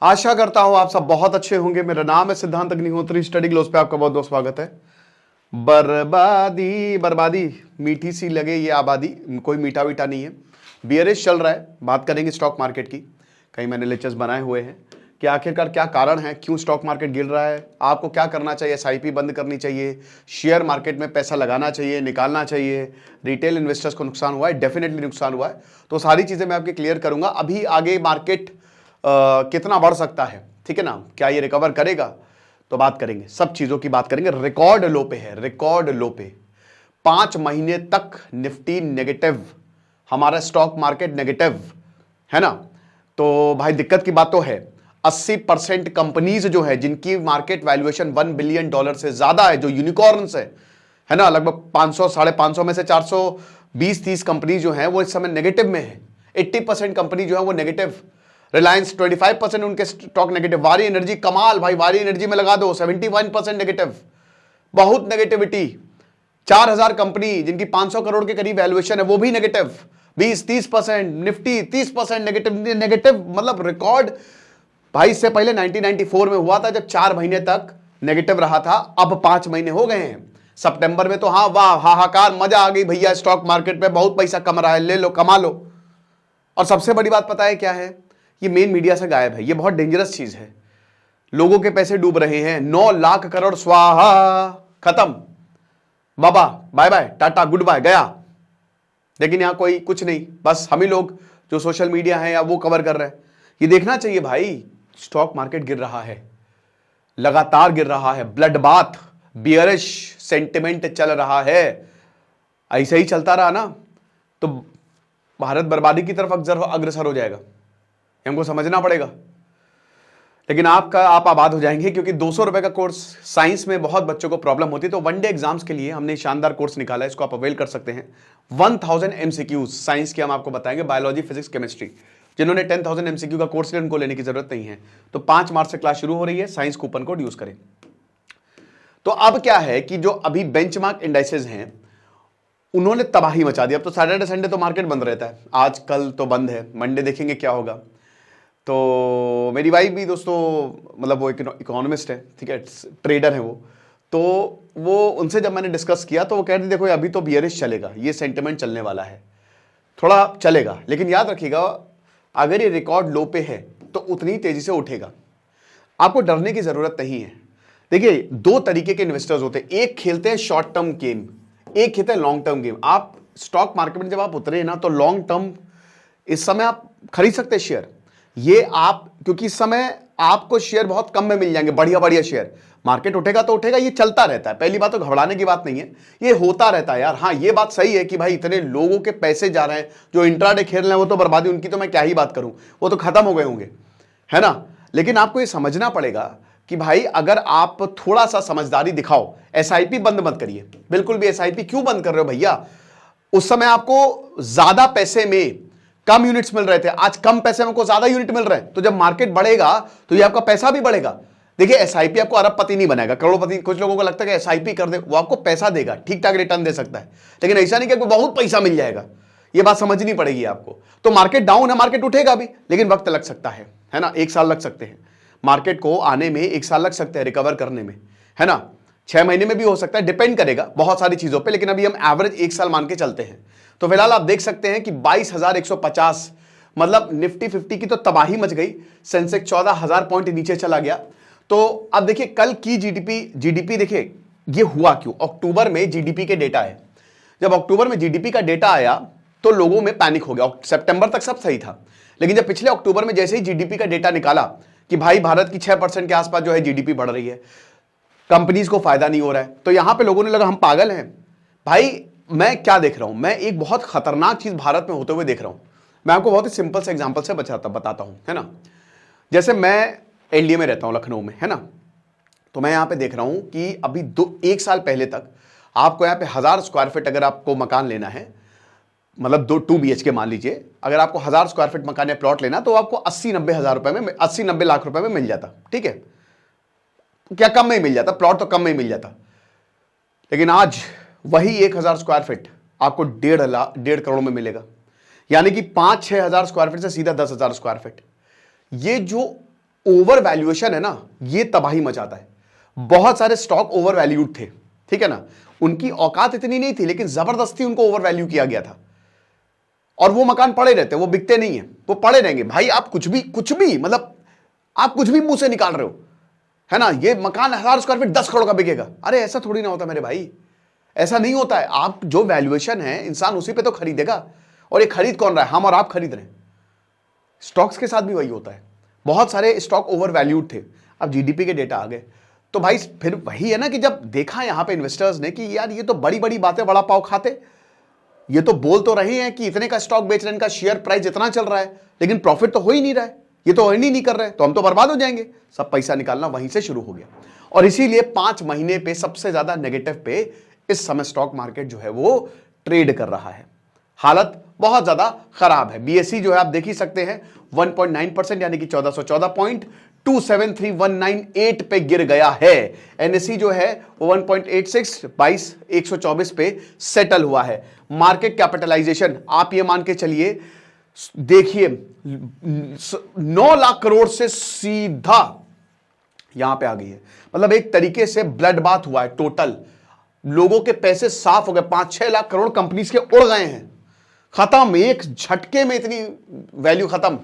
आशा करता हूं आप सब बहुत अच्छे होंगे। मेरा नाम है सिद्धांत अग्निहोत्री। स्टडी ग्लोस पे आपका बहुत बहुत स्वागत है। बर्बादी बर्बादी मीठी सी लगे ये आबादी, कोई मीठा वीठा नहीं है। बियरिश चल रहा है। बात करेंगे स्टॉक मार्केट की। कई मैंने लेक्चर्स बनाए हुए हैं कि आखिरकार क्या कारण है, क्यों स्टॉक मार्केट गिर रहा है, आपको क्या करना चाहिए, एसआईपी बंद करनी चाहिए, शेयर मार्केट में पैसा लगाना चाहिए, निकालना चाहिए, रिटेल इन्वेस्टर्स को नुकसान हुआ है, डेफिनेटली नुकसान हुआ है। तो सारी चीजें मैं आपके क्लियर करूंगा। अभी आगे मार्केट कितना बढ़ सकता है, ठीक है ना, क्या ये रिकवर करेगा, तो बात करेंगे, सब चीजों की बात करेंगे। रिकॉर्ड लो पे है, रिकॉर्ड लो पे 5 महीने तक निफ्टी नेगेटिव, हमारा स्टॉक मार्केट नेगेटिव है ना। तो भाई दिक्कत की बात तो है। 80% कंपनीज जो है जिनकी मार्केट वैल्यूएशन $1 बिलियन से ज्यादा है, जो यूनिकॉर्न्स है ना, लगभग 500 550 में से 420-30 कंपनी जो है वो इस समय नेगेटिव में है। 80% कंपनी जो है वो नेगेटिव। रिलायंस 25% उनके स्टॉक नेगेटिव। वारी एनर्जी कमाल भाई, वारी एनर्जी में लगा दो 71% नेगेटिव, बहुत नेगेटिविटी। 4000 कंपनी जिनकी 500 करोड़ के करीब वैल्यूएशन है वो भी नेगेटिव। 20-30%, Nifty 30% negative. नेगेटिव मतलब रिकॉर्ड भाई। इससे पहले 1994 में हुआ था जब 4 महीने तक नेगेटिव रहा था। अब 5 महीने हो गए हैं। सितंबर में तो हाँ वाह हाहाकार, मजा आ गई भैया, स्टॉक मार्केट पे बहुत पैसा कम रहा है, ले लो कमा लो। और सबसे बड़ी बात पता है क्या है, ये मेन मीडिया से गायब है। ये बहुत डेंजरस चीज है। लोगों के पैसे डूब रहे हैं। 9 लाख करोड़ स्वाहा, खत्म, बाबा bye bye tata good bye, गया। लेकिन यहां कोई कुछ नहीं, बस हम ही लोग जो सोशल मीडिया है या वो कवर कर रहे हैं। ये देखना चाहिए भाई, स्टॉक मार्केट गिर रहा है, लगातार गिर रहा है। ब्लड बाथ, बियरिश सेंटिमेंट चल रहा है। ऐसे ही चलता रहा ना तो भारत बर्बादी की तरफ अग्रसर हो जाएगा। हमको समझना पड़ेगा। लेकिन आप आबाद हो जाएंगे, क्योंकि 200 रुपए का कोर्स, साइंस में बहुत बच्चों को प्रॉब्लम होती है, तो वनडे एग्जाम्स के लिए हमने शानदार कोर्स निकाला है, इसको आप अवेल कर सकते हैं। 1000 MCQs साइंस के हम आपको बताएंगे, बायोलॉजी, फिजिक्स, केमिस्ट्री। जिन्होंने 10,000 MCQ का कोर्स लिया उनको लेने की जरूरत नहीं है। तो 5 मार्च से क्लास शुरू हो रही है। साइंस कूपन कोड यूज करें। तो अब क्या है कि जो अभी बेंचमार्क इंडाइसेस हैं उन्होंने तबाही मचा दी। अब तो सैटरडे संडे तो मार्केट बंद रहता है, आज कल तो बंद है, मंडे देखेंगे क्या होगा। तो मेरी वाइफ भी दोस्तों, मतलब वो इकोनॉमिस्ट है, ठीक है, ट्रेडर है वो। तो वो उनसे जब मैंने डिस्कस किया तो वो कह रही थी देखो अभी तो बियरिश चलेगा, ये सेंटिमेंट चलने वाला है, थोड़ा चलेगा, लेकिन याद रखिएगा अगर ये रिकॉर्ड लो पे है तो उतनी तेजी से उठेगा। आपको डरने की जरूरत नहीं है। देखिए 2 तरीके के इन्वेस्टर्स होते हैं, एक खेलते हैं शॉर्ट टर्म गेम, एक खेलते हैं लॉन्ग टर्म गेम। आप स्टॉक मार्केट में जब आप उतरे ना तो लॉन्ग टर्म इस समय आप खरीद सकते हैं शेयर। ये आप, क्योंकि इस समय आपको शेयर बहुत कम में मिल जाएंगे, बढ़िया बढ़िया शेयर। मार्केट उठेगा तो उठेगा, ये चलता रहता है। पहली बात तो घबराने की बात नहीं है, ये होता रहता है यार। हाँ ये बात सही है कि भाई इतने लोगों के पैसे जा रहे हैं, जो इंट्राडे खेल रहे हैं वो तो बर्बादी, उनकी तो मैं क्या ही बात करूं, वो तो खत्म हो गए होंगे, है ना। लेकिन आपको ये समझना पड़ेगा कि भाई अगर आप थोड़ा सा समझदारी दिखाओ, एसआईपी बंद मत करिए, बिल्कुल भी। एसआईपी क्यों बंद कर रहे हो भैया? उस समय आपको ज्यादा पैसे में कम यूनिट्स मिल रहे थे, आज कम पैसे में आपको ज्यादा यूनिट मिल रहे हैं। तो जब मार्केट बढ़ेगा तो ये आपका पैसा भी बढ़ेगा। देखिए एसआईपी आपको अरबपति नहीं बनाएगा, करोड़पति। कुछ लोगों को लगता है कि एसआईपी कर दे, वो आपको पैसा देगा, ठीक ठाक रिटर्न दे सकता है, लेकिन ऐसा नहीं कि आपको बहुत पैसा मिल जाएगा। ये बात समझनी पड़ेगी आपको। तो मार्केट डाउन है, मार्केट उठेगा भी, लेकिन वक्त लग सकता है ना, 1 साल लग सकते हैं मार्केट को आने में, 1 साल लग सकते हैं रिकवर करने में, है ना। 6 महीने में भी हो सकता है, डिपेंड करेगा बहुत सारी चीजों पे, लेकिन अभी हम एवरेज 1 साल मान के चलते हैं। तो फिलहाल आप देख सकते हैं कि 22,150, मतलब निफ्टी 50 की तो तबाही मच गई। सेंसेक्स 14,000 पॉइंट नीचे चला गया। तो अब देखिए कल की जीडीपी देखिए ये हुआ क्यों। अक्टूबर में जीडीपी के डेटा है, जब अक्टूबर में जीडीपी का डेटा आया तो लोगों में पैनिक हो गया। सितंबर तक सब सही था, लेकिन जब पिछले अक्टूबर में जैसे ही जीडीपी का डेटा निकाला कि भाई भारत की 6% के आसपास जो है जीडीपी बढ़ रही है, कंपनीज को फायदा नहीं हो रहा है, तो यहां पे लोगों ने लगा हम पागल हैं भाई। मैं क्या देख रहा हूं, मैं एक बहुत खतरनाक चीज भारत में होते हुए देख रहा हूं। मैं आपको बहुत ही सिंपल से एग्जांपल से बताता हूं, है ना। जैसे मैं एलडीए में रहता हूं, लखनऊ में, है ना। तो मैं यहां पे देख रहा हूं कि अभी 1 साल पहले तक आपको यहां पे 1000 स्क्वायर फीट अगर आपको मकान लेना है, मतलब 2 BHK मान लीजिए, अगर आपको 1000 स्क्वायर फीट मकान या प्लॉट लेना तो आपको 80-90 हजार रुपए में, 80-90 लाख रुपए में मिल जाता, ठीक है। क्या कम में ही मिल जाता, प्लॉट तो कम में ही मिल जाता। लेकिन आज वही 1000 स्क्वायर फीट आपको 1.5 करोड़ में मिलेगा, यानी कि 5-6 हजार स्क्वायर फीट से सीधा 10,000 स्क्वायर फीट। ये जो ओवर वैल्यूएशन है ना, ये तबाही मचाता है। बहुत सारे स्टॉक ओवर वैल्यूड थे, ठीक है ना, उनकी औकात इतनी नहीं थी, लेकिन जबरदस्ती उनको ओवर वैल्यू किया गया था, और वो मकान पड़े रहते, वो बिकते नहीं है, वो पड़े रहेंगे। भाई आप कुछ भी मतलब आप कुछ भी मुंह से निकाल रहे हो, है ना, ये मकान 1000 स्क्वायर फीट 10 करोड़ का बिकेगा। अरे ऐसा थोड़ी ना होता मेरे भाई, ऐसा नहीं होता है। आप जो वैल्यूएशन है इंसान उसी पे तो खरीदेगा, और ये खरीद कौन रहा है? हम और आप खरीद रहे हैं। स्टॉक्स के साथ भी वही होता है, बहुत सारे स्टॉक ओवर वैल्यूड थे, अब जीडीपी के डेटा आ गए, तो भाई फिर वही है ना कि जब देखा यहां पे इन्वेस्टर्स ने कि यार ये तो बड़ी बड़ी बातें बड़ा पाव खाते, ये तो बोल तो रहे हैं कि इतने का स्टॉक बेच रहे हैं, इनका शेयर प्राइस इतना चल रहा है, लेकिन प्रॉफिट तो हो ही नहीं रहा है, ये तो अर्न ही नहीं कर रहे, तो हम तो बर्बाद हो जाएंगे। सब पैसा निकालना वहीं से शुरू हो गया, और इसीलिए 5 महीने पे सबसे ज्यादा नेगेटिव पे इस समय स्टॉक मार्केट जो है वो ट्रेड कर रहा है। हालत बहुत ज्यादा खराब है। बीएसई जो है आप देख ही सकते हैं 1.9% यानी कि 1414 पॉइंट 273198 पे गिर गया है। एनएसई जो है वो 1.86 22,124 पे सेटल हुआ है। मार्केट कैपिटलाइजेशन आप ये मान के चलिए, देखिए 9 लाख करोड़ से सीधा यहां पे आ गई है। मतलब एक तरीके से ब्लड बाथ हुआ है, टोटल लोगों के पैसे साफ हो गए। 5-6 लाख करोड़ कंपनीज के उड़ गए हैं, खत्म, एक झटके में इतनी वैल्यू खत्म।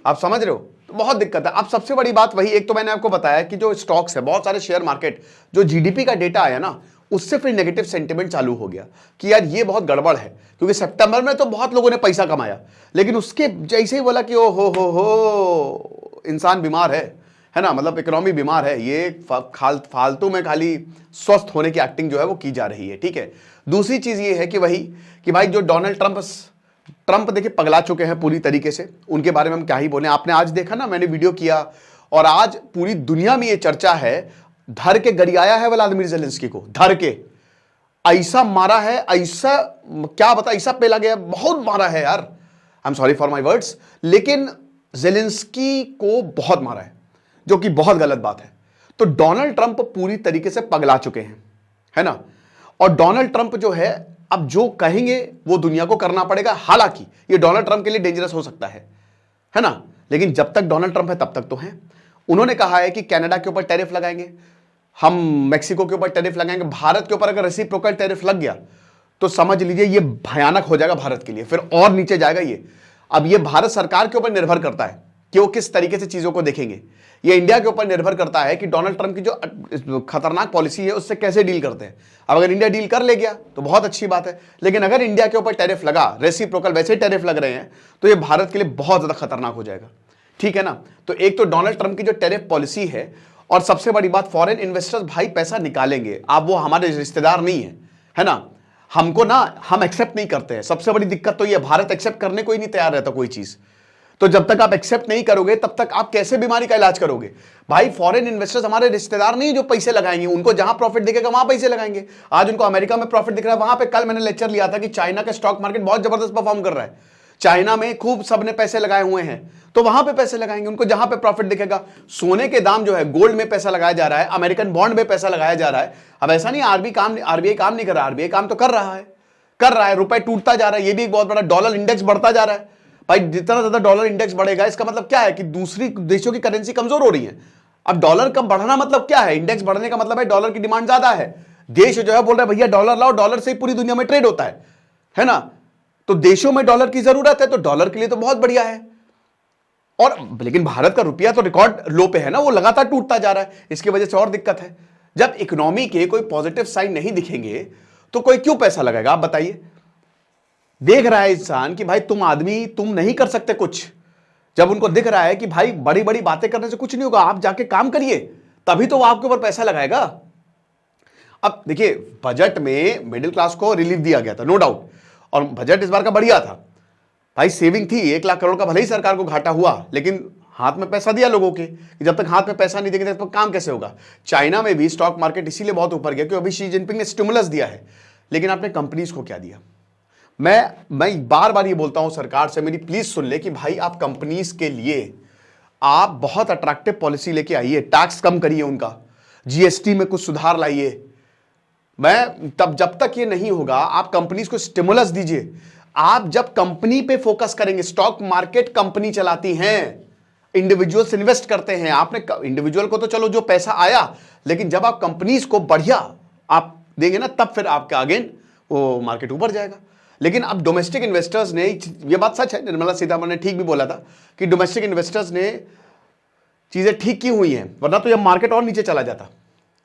आप समझ रहे हो, तो बहुत दिक्कत है। अब सबसे बड़ी बात वही, एक तो मैंने आपको बताया कि जो स्टॉक्स है, बहुत सारे शेयर मार्केट, जो जीडीपी का डेटा आया ना, उससे फिर नेगेटिव सेंटिमेंट चालू हो गया कि यार ये बहुत गड़बड़ है, क्योंकि सितंबर में तो बहुत लोगों ने पैसा कमाया, लेकिन उसके जैसे ही बोला कि ओ हो इंसान बीमार है ना, मतलब इकोनॉमी बीमार है, ये फालतू में खाली स्वस्थ होने की एक्टिंग जो है वो की जा रही है, ठीक है। दूसरी चीज ये है कि वही कि भाई जो डोनाल्ड ट्रंप देखिए पगला चुके हैं पूरी तरीके से, उनके बारे में हम क्या ही बोले। आपने आज देखा ना, मैंने वीडियो किया, और आज पूरी दुनिया में ये चर्चा है, धर के गरियाया है व्लादिमीर ज़ेलेंस्की को, धर के ऐसा मारा है, ऐसा क्या बता, ऐसा पेला गया, बहुत मारा है यार, I am sorry for my words, लेकिन ज़ेलेंस्की को बहुत मारा है, जो कि बहुत गलत बात है। तो डोनाल्ड ट्रंप पूरी तरीके से पगला चुके हैं, है ना, और डोनाल्ड ट्रंप जो है अब जो कहेंगे वो दुनिया को करना पड़ेगा। हालांकि ये डोनाल्ड ट्रंप के लिए डेंजरस हो सकता है ना, लेकिन जब तक डोनाल्ड ट्रंप है तब तक तो है। उन्होंने कहा है कि कनाडा के ऊपर टैरिफ लगाएंगे, हम मैक्सिको के ऊपर टैरिफ लगाएंगे, भारत के ऊपर अगर रेसिप्रोकल टैरिफ लग गया तो समझ लीजिए ये भयानक हो जाएगा भारत के लिए, फिर और नीचे जाएगा ये। अब ये भारत सरकार के ऊपर निर्भर करता है कि वो किस तरीके से चीजों को देखेंगे। ये इंडिया के ऊपर निर्भर करता है कि डोनाल्ड ट्रंप की जो खतरनाक पॉलिसी है उससे कैसे डील करते हैं। अब अगर इंडिया डील कर ले गया तो बहुत अच्छी बात है, लेकिन अगर इंडिया के ऊपर टैरिफ लगा, रेसिप्रोकल वैसे ही टैरिफ लग रहे हैं, तो ये भारत के लिए बहुत ज्यादा खतरनाक हो जाएगा, ठीक है ना। तो एक तो डोनाल्ड ट्रंप की जो टैरिफ पॉलिसी है, और सबसे बड़ी बात फॉरेन इन्वेस्टर्स भाई पैसा निकालेंगे। आप वो हमारे रिश्तेदार नहीं है ना, हमको ना, हम एक्सेप्ट नहीं करते हैं। सबसे बड़ी दिक्कत तो ये, भारत एक्सेप्ट करने को ही नहीं तैयार रहता कोई चीज। तो जब तक आप एक्सेप्ट नहीं करोगे तब तक आप कैसे बीमारी का इलाज करोगे। भाई फॉरेन इन्वेस्टर्स हमारे रिश्तेदार नहीं जो पैसे लगाएंगे, उनको जहां प्रॉफिट दिखेगा वहां पैसे लगाएंगे। आज उनको अमेरिका में प्रॉफिट दिख रहा है, वहां पे कल मैंने लेक्चर लिया था कि चाइना का स्टॉक मार्केट बहुत जबरदस्त परफॉर्म कर रहा है, चाइना में खूब सबने पैसे लगाए हुए हैं, तो वहां पे पैसे लगाएंगे उनको जहां पे प्रॉफिट दिखेगा। सोने के दाम जो है, गोल्ड में पैसा लगाया जा रहा है, अमेरिकन बॉन्ड में पैसा लगाया जा रहा है। अब ऐसा नहीं आरबीआई काम नहीं कर रहा, आरबीआई काम तो कर रहा है, रुपए टूटता जा रहा है, ये भी एक बहुत बड़ा, डॉलर इंडेक्स बढ़ता जा रहा है। भाई जितना ज्यादा डॉलर इंडेक्स बढ़ेगा इसका मतलब क्या है कि दूसरी देशों की करेंसी कमजोर हो रही है। अब डॉलर कम बढ़ना मतलब क्या है, इंडेक्स बढ़ने का मतलब है डॉलर की डिमांड ज्यादा है। देश जो है बोल रहा है भैया डॉलर लाओ, डॉलर से ही पूरी दुनिया में ट्रेड होता है ना, तो देशों में डॉलर की जरूरत है, तो डॉलर के लिए तो बहुत बढ़िया है। और लेकिन भारत का रुपया तो रिकॉर्ड लो पे है ना, वो लगातार टूटता जा रहा है, इसकी वजह से और दिक्कत है। जब इकोनॉमी के कोई पॉजिटिव साइन नहीं दिखेंगे तो कोई क्यों पैसा लगाएगा, आप बताइए। देख रहा है इंसान कि भाई तुम आदमी, तुम नहीं कर सकते कुछ, जब उनको दिख रहा है कि भाई बड़ी बड़ी बातें करने से कुछ नहीं होगा, आप जाके काम करिए, तभी तो वो आपके ऊपर पैसा लगाएगा। अब देखिए बजट में मिडिल क्लास को रिलीफ दिया गया था, नो डाउट, और बजट इस बार का बढ़िया था भाई, सेविंग थी 1 लाख करोड़ का, भले ही सरकार को घाटा हुआ, लेकिन हाथ में पैसा दिया लोगों के, कि जब तक हाथ में पैसा नहीं देंगे तब तक काम कैसे होगा। चाइना में भी स्टॉक मार्केट इसीलिए बहुत ऊपर गया क्योंकि अभी शी जिनपिंग ने स्टिमुलस दिया है, लेकिन आपने कंपनीज को क्या दिया। मैं बार बार ये बोलता हूं सरकार से, मेरी प्लीज सुन ले कि भाई आप कंपनीज के लिए आप बहुत अट्रैक्टिव पॉलिसी लेके आइए, टैक्स कम करिए उनका, जीएसटी में कुछ सुधार लाइए। जब तक ये नहीं होगा आप कंपनीज को स्टिमुलस दीजिए। आप जब कंपनी पे फोकस करेंगे, स्टॉक मार्केट कंपनी चलाती हैं, इंडिविजुअल्स इन्वेस्ट करते हैं। आपने इंडिविजुअल को तो चलो जो पैसा आया, लेकिन जब आप कंपनीज को बढ़िया आप देंगे ना, तब फिर आपके अगेन वो मार्केट ऊपर जाएगा। लेकिन अब डोमेस्टिक इन्वेस्टर्स ने, ये बात सच है, निर्मला सीतारमण ने ठीक भी बोला था कि डोमेस्टिक इन्वेस्टर्स ने चीजें ठीक की हुई हैं, वरना तो यह मार्केट और नीचे चला जाता।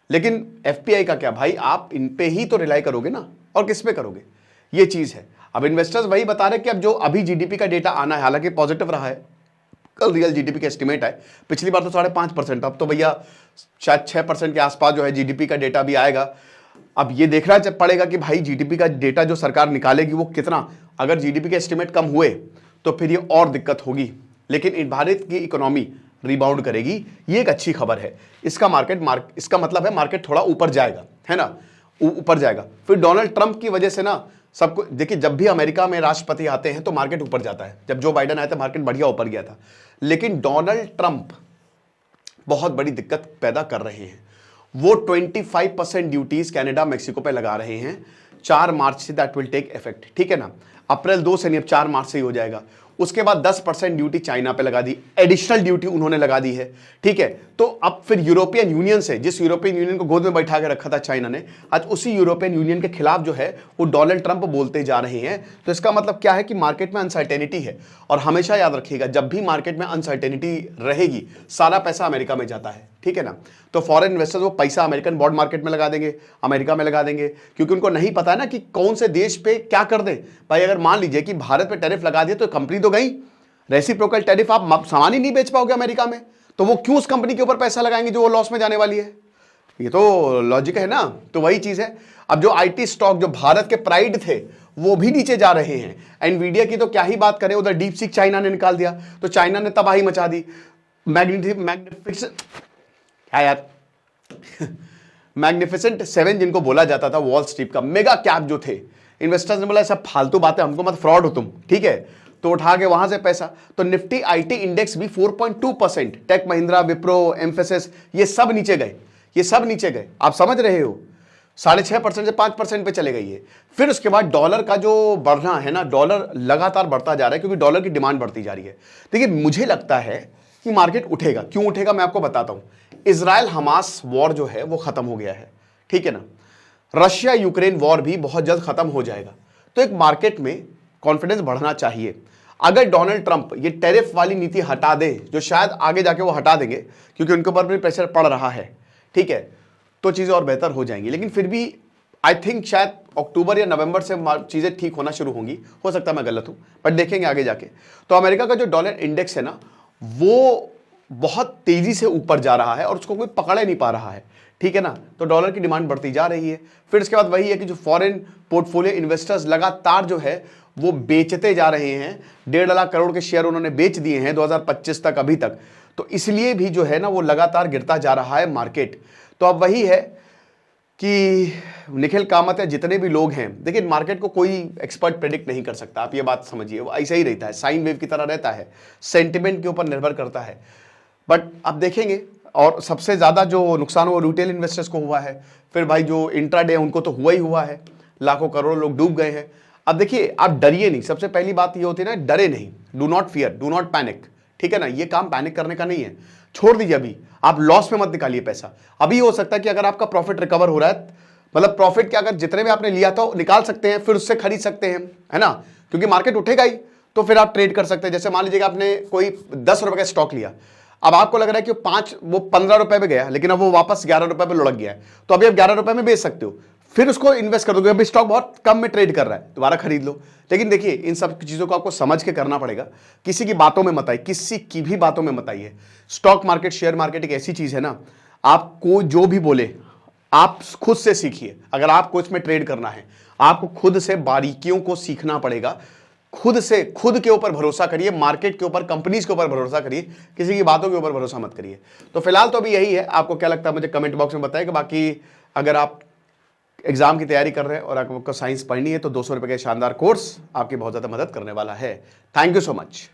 लेकिन एफपीआई का क्या भाई, आप इन पे ही तो रिलाई करोगे ना, और किस पे करोगे, ये चीज है। अब इन्वेस्टर्स वही बता रहे कि अब जो अभी जीडीपी का डेटा आना है, हालांकि पॉजिटिव रहा है, कल रियल जीडीपी का एस्टिमेट है, पिछली बार तो 5.5%, अब तो भैया शायद 6% के आसपास जो है जीडीपी का डेटा भी आएगा। अब ये देखना पड़ेगा कि भाई जीडीपी का डेटा जो सरकार निकालेगी वो कितना, अगर जीडीपी के एस्टिमेट कम हुए तो फिर ये और दिक्कत होगी। लेकिन भारत की इकोनॉमी रिबाउंड करेगी, ये एक अच्छी खबर है। इसका इसका मतलब है मार्केट थोड़ा ऊपर जाएगा, है ना, ऊपर जाएगा। फिर डोनाल्ड ट्रंप की वजह से ना सबको, देखिए जब भी अमेरिका में राष्ट्रपति आते हैं तो मार्केट ऊपर जाता है। जब जो बाइडेन आया था मार्केट बढ़िया ऊपर गया था, लेकिन डोनाल्ड ट्रंप बहुत बड़ी दिक्कत पैदा कर रहे हैं। वो 25% ड्यूटीज कनाडा मेक्सिको पे लगा रहे हैं 4 मार्च से, दैट विल टेक इफेक्ट, ठीक है ना। अप्रैल 2 से नहीं, अब 4 मार्च से ही हो जाएगा। उसके बाद 10% ड्यूटी चाइना पे लगा दी, एडिशनल ड्यूटी उन्होंने लगा दी है, ठीक है। तो अब फिर यूरोपियन यूनियन से, जिस यूरोपियन यूनियन को गोद में बैठा के रखा था चाइना ने, आज उसी यूरोपियन यूनियन के खिलाफ जो है वो डोनाल्ड ट्रंप बोलते जा रहे हैं। तो इसका मतलब क्या है कि मार्केट में अनसर्टेनिटी है। और हमेशा याद रखिएगा, जब भी मार्केट में अनसर्टेनिटी रहेगी, सारा पैसा अमेरिका में जाता है, ठीक है ना। तो फॉरेन इन्वेस्टर्स वो पैसा अमेरिकन बॉन्ड मार्केट में लगा देंगे, अमेरिका में लगा देंगे, क्योंकि उनको नहीं पता है ना कि कौन से देश पे क्या कर दें। भाई अगर मान लीजिए कि भारत पे टैरिफ लगा दिए तो कंपनी तो गई, रेसिप्रोकल टैरिफ, आप सामान ही नहीं बेच पाओगे अमेरिका में, तो वो क्यों उस कंपनी के ऊपर पैसा लगाएंगे जो वो लॉस में जाने वाली है। ये तो लॉजिक है ना। तो वही चीज है। अब जो आईटी स्टॉक जो भारत के प्राइड थे वो भी नीचे जा रहे हैं। एनवीडिया की तो क्या ही बात करें, उधर डीप सीक चाइना ने निकाल दिया, तो चाइना ने तबाही मचा दी। मैग्निफिसेंट क्या यार मैग्निफिसेंट 7 जिनको बोला जाता था, वॉल स्ट्रीट का मेगा कैप जो थे, इन्वेस्टर्स ने बोला सब फालतू बातें, हमको मत, फ्रॉड हो तुम, ठीक है, तो उठा के वहां से पैसा। तो निफ्टी आईटी इंडेक्स भी 4.2%, टेक महिंद्रा, विप्रो, एम्फेसिस, ये सब नीचे गए, ये सब नीचे गए। आप समझ रहे हो, 6.5% से 5% पे चले गई है। फिर उसके बाद डॉलर का जो बढ़ना है ना, डॉलर लगातार बढ़ता जा रहा है, क्योंकि डॉलर की डिमांड बढ़ती जा रही है। देखिए मुझे लगता है कि मार्केट उठेगा। क्यों उठेगा मैं आपको बताता हूं। इजराइल हमास वॉर जो है वो खत्म हो गया है, ठीक है ना। रशिया यूक्रेन वॉर भी बहुत जल्द खत्म हो जाएगा। तो एक मार्केट में कॉन्फिडेंस बढ़ना चाहिए। अगर डोनाल्ड ट्रंप ये टैरिफ वाली नीति हटा दे, जो शायद आगे जाके वो हटा देंगे क्योंकि उनके ऊपर भी प्रेशर पड़ रहा है, ठीक है, तो चीजें और बेहतर हो जाएंगी। लेकिन फिर भी आई थिंक शायद अक्टूबर या नवंबर से चीजें ठीक होना शुरू होंगी। हो सकता है मैं गलत हूं, बट देखेंगे आगे जाके। तो अमेरिका का जो डॉलर इंडेक्स है ना, वो बहुत तेजी से ऊपर जा रहा है और उसको कोई पकड़ नहीं पा रहा है, ठीक है ना। तो डॉलर की डिमांड बढ़ती जा रही है। फिर इसके बाद वही है कि जो फॉरेन पोर्टफोलियो इन्वेस्टर्स लगातार जो है वो बेचते जा रहे हैं। 1.5 लाख करोड़ के शेयर उन्होंने बेच दिए हैं 2025 तक, अभी तक। तो इसलिए भी जो है ना वो लगातार गिरता जा रहा है मार्केट। तो अब वही है कि निखिल कामत या जितने भी लोग हैं, देखिए मार्केट को कोई एक्सपर्ट प्रेडिक्ट नहीं कर सकता, आप ये बात समझिए। वो ऐसा ही रहता है, साइन वेव की तरह रहता है, सेंटिमेंट के ऊपर निर्भर करता है। बट अब देखेंगे। और सबसे ज़्यादा जो नुकसान वो रिटेल इन्वेस्टर्स को हुआ है। फिर भाई जो इंट्राडे उनको तो हुआ ही हुआ है, लाखों करोड़ों लोग डूब गए हैं। अब देखिए आप डरिए नहीं, सबसे पहली बात ये होती है ना, डरे नहीं, do not fear, do not panic, ठीक है ना। ये काम पैनिक करने का नहीं है, छोड़ दीजिए। अभी आप लॉस में मत निकालिए पैसा। अभी हो सकता है कि अगर आपका प्रॉफिट रिकवर हो रहा है, मतलब प्रॉफिट क्या, अगर जितने भी आपने लिया था निकाल सकते हैं, फिर उससे खरीद सकते हैं, है ना, क्योंकि मार्केट उठेगा ही। तो फिर आप ट्रेड कर सकते हैं। जैसे मान लीजिएगा आपने कोई 10 रुपए का स्टॉक लिया, अब आपको लग रहा है कि वो 15 रुपए पे गया, लेकिन अब वो वापस 11 रुपए पे लुढ़क गया है, तो अभी आप 11 रुपए में बेच सकते हो, फिर उसको इन्वेस्ट कर दोगे। अभी स्टॉक बहुत कम में ट्रेड कर रहा है, दोबारा खरीद लो। लेकिन देखिए इन सब चीजों को आपको समझ के करना पड़ेगा। किसी की बातों में मत आइए, किसी की भी बातों में मत आइए। स्टॉक मार्केट, शेयर मार्केट एक ऐसी चीज है ना, आपको जो भी बोले आप खुद से सीखिए। अगर आपको इसमें ट्रेड करना है, आपको खुद से बारीकियों को सीखना पड़ेगा। खुद से, खुद के ऊपर भरोसा करिए, मार्केट के ऊपर, कंपनीज के ऊपर भरोसा करिए, किसी की बातों के ऊपर भरोसा मत करिए। तो फिलहाल तो अभी यही है। आपको क्या लगता है मुझे कमेंट बॉक्स में बताइए। बाकी अगर आप एग्जाम की तैयारी कर रहे हैं और आपको साइंस पढ़नी है तो 200 रुपए का शानदार कोर्स आपकी बहुत ज्यादा मदद करने वाला है। Thank you so much.